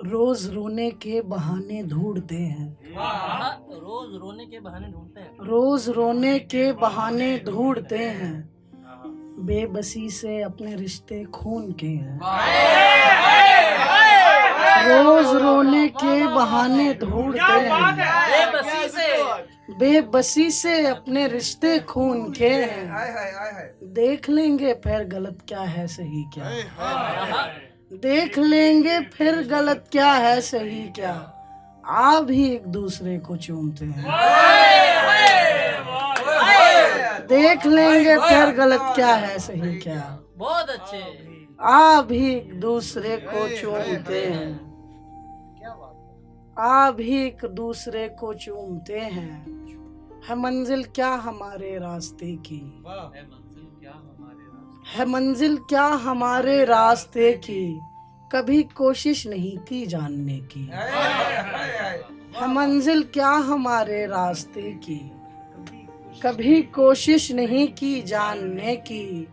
रोज रोने के बहाने ढूंढते हैं, रोज रोने के बहाने ढूंढते हैं, रोज रोने के बहाने ढूंढते हैं, बेबसी से अपने रिश्ते खून के हैं। रोज रोने के बहाने ढूंढते हैं, बेबसी से, बेबसी से अपने रिश्ते खून के हैं। देख लेंगे फिर गलत क्या है सही क्या, देख लेंगे फिर गलत क्या है सही क्या, आप भी एक दूसरे को चूमते हैं। देख लेंगे फिर गलत क्या है सही क्या, बहुत अच्छे। आप भी एक दूसरे को चूमते हैं, आप भी एक दूसरे को चूमते हैं। है मंजिल क्या हमारे रास्ते की, है मंजिल क्या हमारे रास्ते की, कभी कोशिश नहीं की जानने की। है मंजिल क्या हमारे रास्ते की, कभी कोशिश नहीं की जानने की।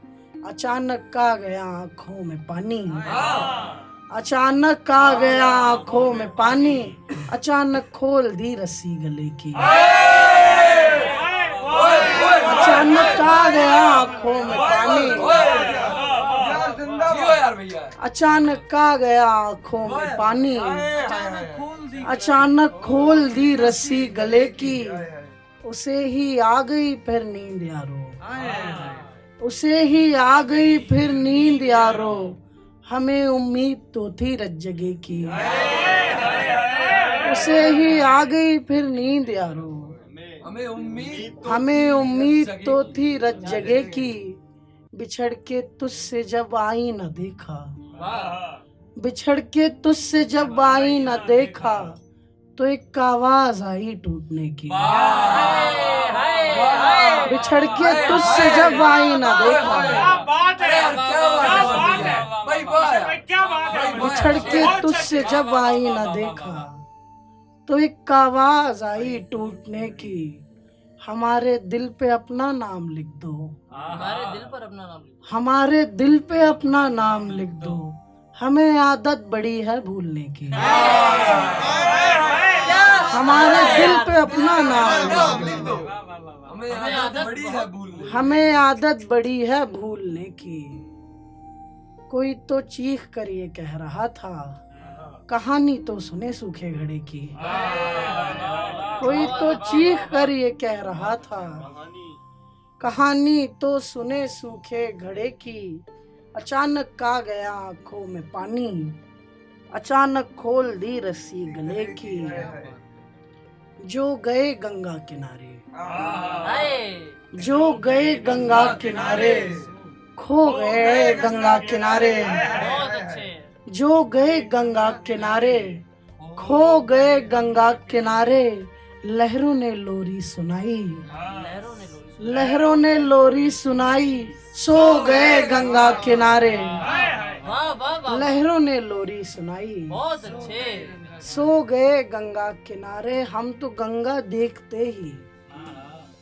अचानक आ गया आंखों में पानी, अचानक आ गया आंखों में पानी, अचानक खोल दी रस्सी गले की। अचानक आ गया आंखों में पानी, अचानक आ गया आंखों में पानी, अचानक खोल दी रस्सी गले की। उसे ही आ गई फिर नींद यारो, उसे ही आ गई फिर नींद यारो, हमें उम्मीद तो थी रज जगह की। उसे ही आ गई फिर नींद यारो, हमें उम्मीद तो थी रज जगह की। बिछड़ के तुझसे जब आई न देखा, बिछड़ के तुझसे जब आई न देखा, तो एक आवाज आई टूटने की। बिछड़ के तुझसे जब आई न देखा, बिछड़ के तुझसे जब आई न देखा, तो एक आवाज आई टूटने की। हमारे दिल पे अपना नाम लिख दो, हमारे दिल पर अपना नाम लिखो। हमारे दिल पे अपना नाम लिख दो, हमें आदत बड़ी है भूलने की। हमारे दिल पे अपना नाम लिख दो, हमें आदत बड़ी है भूलने की। कोई तो चीख कर ये कह रहा था, कहानी तो सुने सूखे घड़े की। कोई तो चीख कर ये कह रहा था, कहानी तो सुने सूखे घड़े की। अचानक आ गया आंखों में पानी, अचानक खोल दी रस्सी गले की। जो गए गंगा किनारे, जो गए गंगा किनारे, खो गए गंगा किनारे। बहुत अच्छे। जो गए गंगा किनारे, खो गए गंगा किनारे। लहरों ने लोरी सुनाई, लहरों ने लोरी, लहरों ने लोरी सुनाई, सो गए गंगा किनारे। वाह वाह वाह, लहरों ने लोरी सुनाई, बहुत अच्छे। सो गए गंगा किनारे। हम तो गंगा देखते ही,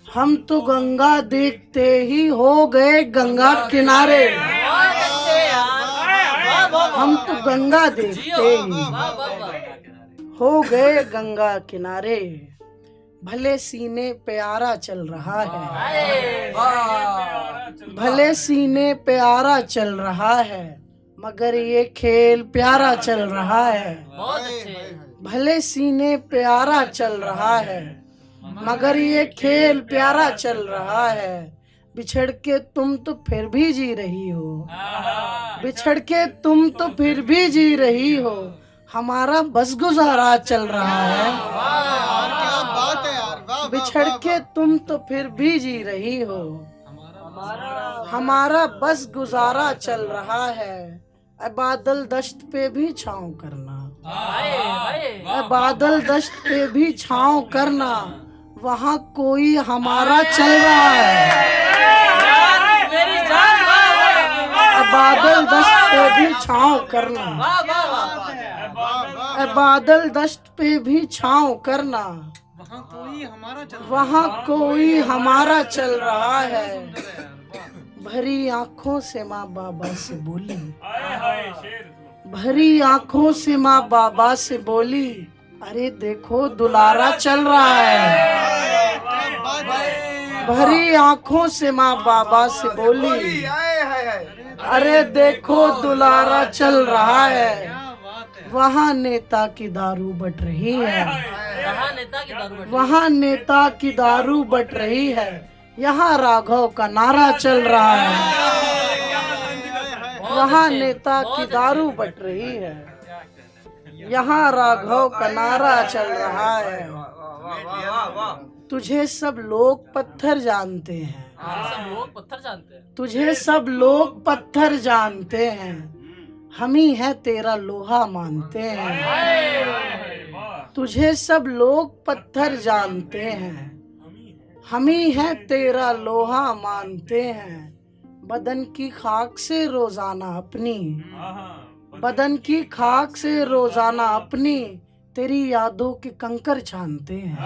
हम तो गंगा देखते ही हो गए गंगा किनारे। बहुत अच्छे यार, वाह वाह वाह, हम तो गंगा देखते ही वाह वाह वाह। हो गए गंगा किनारे। भले सीने प्यारा चल रहा है, भले सीने प्यारा चल रहा है, मगर ये खेल प्यारा चल रहा है। बहुत अच्छे। भले सीने प्यारा चल रहा है, मगर ये खेल प्यारा चल रहा है। बिछड़ के तुम तो फिर भी जी रही हो, बिछड़ के तुम तो फिर भी जी रही हो, हमारा बस गुजारा चल रहा है। बिछड़ के तुम तो फिर भी जी रही हो, हमारा बस गुजारा चल रहा है। ऐ बादल दश्त पे भी छाँव करना, ऐ बादल दश्त पे भी छाँव करना, वहाँ कोई हमारा चल रहा है। मेरी जान, वाह वाह, ऐ बादल दश्त पे भी छाँव करना, वाह वाह वाह, ऐ बादल दश्त पे भी छाँव करना, वहाँ कोई हमारा चल रहा है। भरी आंखों से माँ बाबा से बोली, भरी आंखों से माँ बाबा से बोली, अरे देखो दुलारा चल रहा है। भरी आंखों से माँ बाबा से बोली, अरे देखो दुलारा चल रहा है। वहाँ नेता की दारू बट रही है, कहाँ नेता की दारू बटी? वहाँ नेता की दारू बट रही है। यहाँ राघव का नारा चल रहा है। वहाँ नेता की दारू बट रही है, यहाँ राघव का नारा चल रहा है। तुझे सब लोग पत्थर जानते हैं, सब लोग पत्थर जानते हैं। तुझे सब लोग पत्थर जानते हैं। हम ही है तेरा लोहा मानते हैं। तुझे सब लोग पत्थर जानते हैं, हम ही है तेरा लोहा मानते हैं। बदन की खाक से रोजाना अपनी, बदन की खाक से रोजाना अपनी, तेरी यादों के कंकर छानते हैं।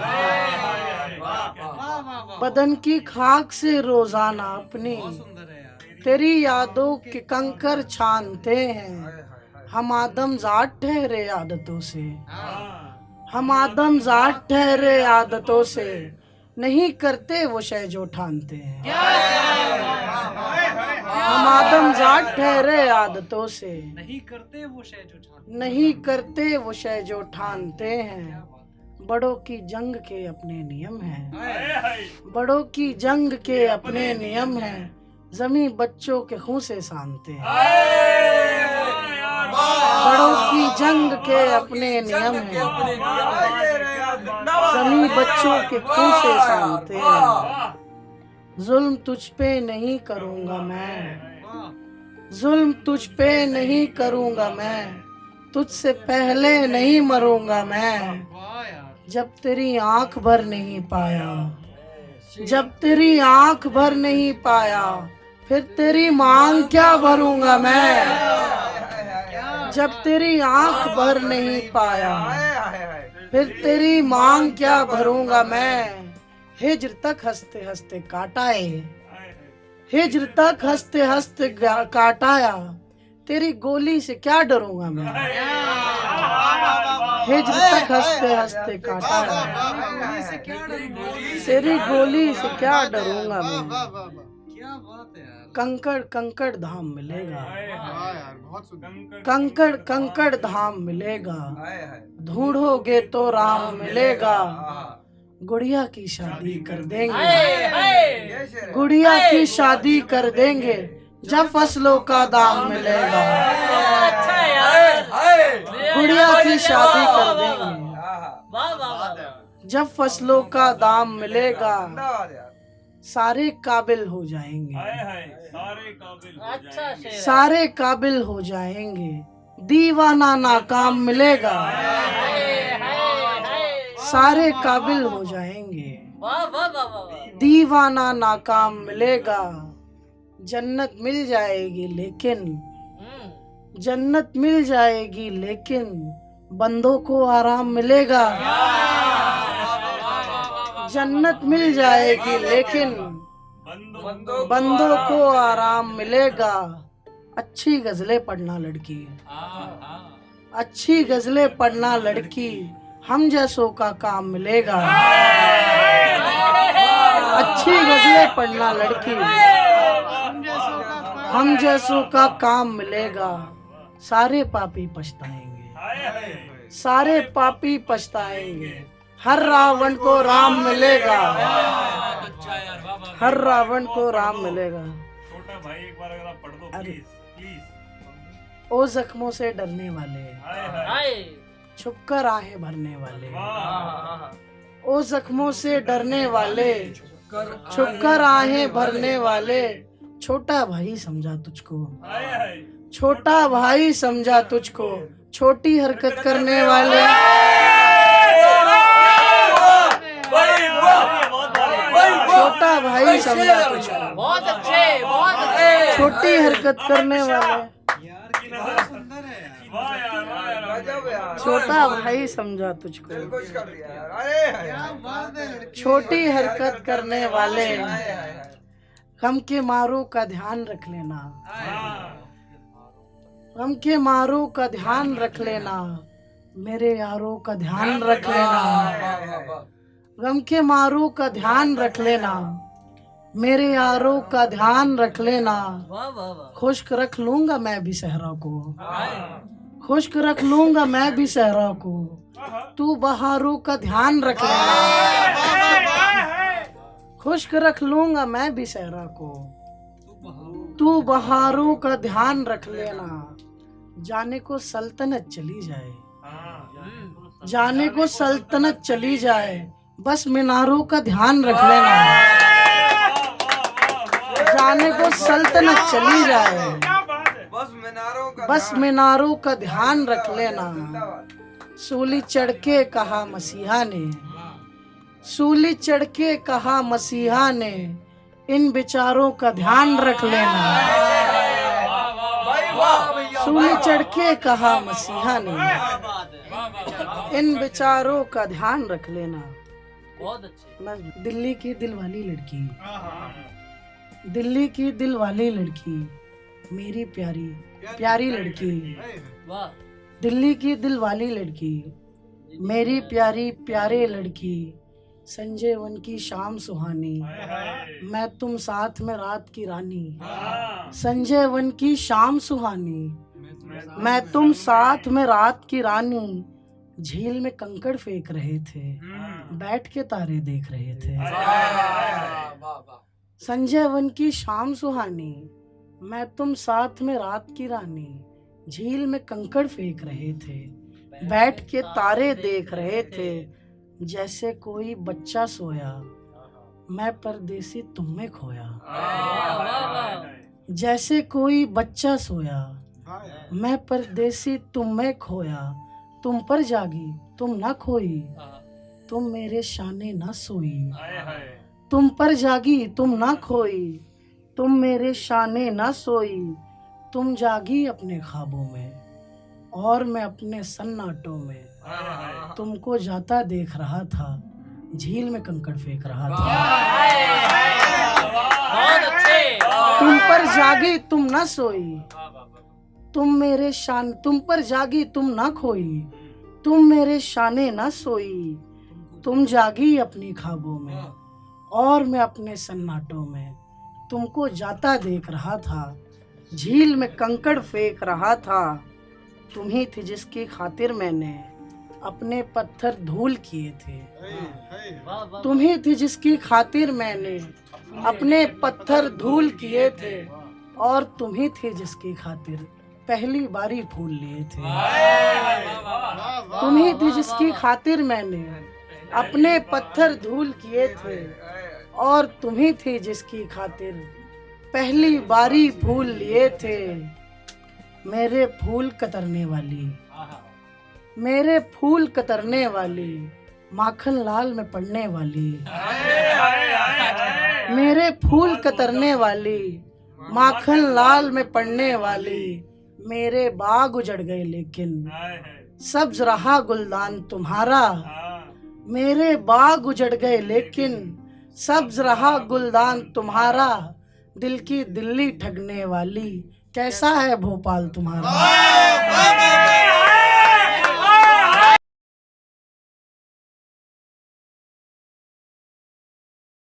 बदन की खाक से रोजाना अपनी, तेरी यादों के कंकर छानते हैं। हम आदमजात ठहरे आदतों से, हम आदमजात ठहरे आदतों से, नहीं करते वो शय जो ठानते हैं। हम आदमजात ठहरे आदतों से, नहीं करते वो शय जो ठान, नहीं करते वो शय जो ठानते हैं। बड़ों की जंग के अपने नियम हैं, बड़ों की जंग के अपने नियम हैं। जमी बच्चों के खून से सानते हैं। बड़ों की जंग के अपने नियम हैं, जमी बच्चों के खून से सानते हैं। जुल्म तुझ पे नहीं करूँगा मैं, जुल्म तुझ पे नहीं करूँगा मैं, तुझसे पहले नहीं मरूंगा मैं। जब तेरी आंख भर नहीं पाया, जब तेरी आंख भर नहीं पाया, फिर तेरी मांग क्या भरूंगा मैं। जब तेरी आंख भर नहीं पाया, फिर तेरी मांग क्या भरूंगा मैं। हिज्र तक हंसते हंसते काटाए, हिज्र तक हंसते हंसते काटाया, तेरी गोली से क्या डरूंगा मैं। हिज्र तक हंसते हंसते काटाया, तेरी गोली से क्या डरूंगा मैं। क्या बात है यार। कंकड़ कंकड़ धाम मिलेगा, कंकड़ कंकड़ धाम मिलेगा, ढूंढोगे तो राम मिलेगा। गुड़िया की शादी कर देंगे, गुड़िया की शादी कर देंगे, जब फसलों का दाम मिलेगा। अच्छा यार, गुड़िया की शादी कर देंगे, वाह वाह वाह। जब फसलों का दाम मिलेगा। सारे काबिल हो जाएंगे, अच्छा शेर, सारे काबिल हो जाएंगे, दीवाना नाकाम मिलेगा। सारे काबिल हो जाएंगे, वाह वाह वाह वाह। दीवाना नाकाम मिलेगा। जन्नत मिल जाएगी लेकिन, जन्नत मिल जाएगी लेकिन, बंदों को आराम मिलेगा। जन्नत मिल जाएगी लेकिन, बंदों को आराम मिलेगा। अच्छी गजलें पढ़ना लड़की, अच्छी गजलें पढ़ना लड़की, हम जैसों का काम मिलेगा। अच्छी गजलें पढ़ना लड़की, हम जैसों का काम मिलेगा। सारे पापी पछताएंगे, सारे पापी पछताएंगे, हर रावण को राम मिलेगा। हर रावण को राम मिलेगा। छोटा भाई एक बार अगर आप पढ़ दो अरे। Please please. ओ जख्मों से डरने वाले, हाय, छुपकर आहें भरने वाले, वाह। ओ जख्मों से डरने वाले, छुपकर आहें भरने वाले। छोटा भाई समझा तुझको, हाय हाय। छोटा भाई समझा तुझको, छोटी हरकत करने वाले। छोटा भाई समझा तुझको, बहुत अच्छे, बहुत अच्छे। छोटी हरकत करने वाले। यार कितना सुंदर है यार। वाह यार, वाह यार। छोटा भाई समझा तुझको, क्या बात है लड़की। छोटी हरकत करने वाले। गम के मारों का ध्यान रख लेना, गम के मारों का ध्यान रख लेना, मेरे यारों का ध्यान रख लेना। गम के मारों का ध्यान रख लेना, मेरे यारों का ध्यान रख लेना। वाह वाह वाह। खुश्क रख लूंगा मैं भी सहरा को, खुश्क रख लूंगा मैं भी सहरा को। तू बहारों का ध्यान रख लेना, खुश्क रख लूंगा मैं भी सहरा को। तू बहारों का ध्यान रख लेना। जाने को सल्तनत चली जाए, जाने को सल्तनत चली जाए, बस मीनारों का ध्यान रख लेना। जाने को सल्तनत चली जाए, बस मीनारों का ध्यान रख लेना। सूली चढ़ के कहा मसीहा ने, सूली चढ़ के कहा मसीहा ने, इन बेचारों का ध्यान रख लेना। सूली चढ़ के कहा मसीहा ने, इन बेचारों का ध्यान रख लेना। बहुत अच्छे। मैं दिल्ली की दिल वाली लड़की, दिल्ली की दिल वाली लड़की, मेरी प्यारी प्यारी लड़की। वाह। दिल्ली की दिल वाली लड़की, मेरी प्यारी प्यारे लड़की। संजय वन की शाम सुहानी, मैं तुम साथ में रात की रानी। संजय वन की शाम सुहानी, मैं तुम साथ में रात की रानी। झील में कंकड़ फेंक रहे थे, बैठ के तारे देख रहे थे। संजय वन की शाम सुहानी, मैं तुम साथ में रात की रानी। झील में कंकड़ फेंक रहे थे, बैठ के तारे देख रहे थे। जैसे कोई बच्चा सोया, मैं परदेसी तुम में खोया। जैसे कोई बच्चा सोया, मैं परदेसी तुम में खोया। तुम पर जागी तुम ना खोई, तुम मेरे शाने ना सोई। तुम पर जागी तुम ना खोई, तुम मेरे शाने ना सोई। तुम जागी अपने ख्वाबों में, और मैं अपने सन्नाटों में। तुमको जाता देख रहा था, झील में कंकड़ फेंक रहा था। बहुत अच्छे। तुम पर जागी तुम ना सोई, तुम मेरे शान। तुम पर जागी तुम ना खोई, तुम मेरे शाने ना सोई। तुम जागी अपनी ख्वाबों में, और मैं अपने सन्नाटों में। तुमको जाता देख रहा था, झील में कंकड़ फेंक रहा था। तुम ही थी जिसकी खातिर मैंने अपने पत्थर धूल किए थे। वाह वाह। तुम ही थी जिसकी खातिर मैंने अपने पत्थर धूल किए थे। और तुम ही थी जिसकी खातिर पहली बारी फूल लिए थे। तुम ही थी जिसकी खातिर मैंने अपने पत्थर धूल किए थे। और तुम ही थी जिसकी खातिर पहली बारी फूल लिए थे। मेरे फूल कतरने वाली, मेरे फूल कतरने वाली, माखन लाल में पड़ने वाली। मेरे फूल कतरने वाली, माखन लाल में पड़ने वाली। मेरे बाग उजड़ गए लेकिन सब्ज रहा गुलदान तुम्हारा। मेरे बाग उजड़ गए लेकिन सब्ज रहा गुलदान तुम्हारा। दिल की दिल्ली ठगने वाली, कैसा है भोपाल तुम्हारा।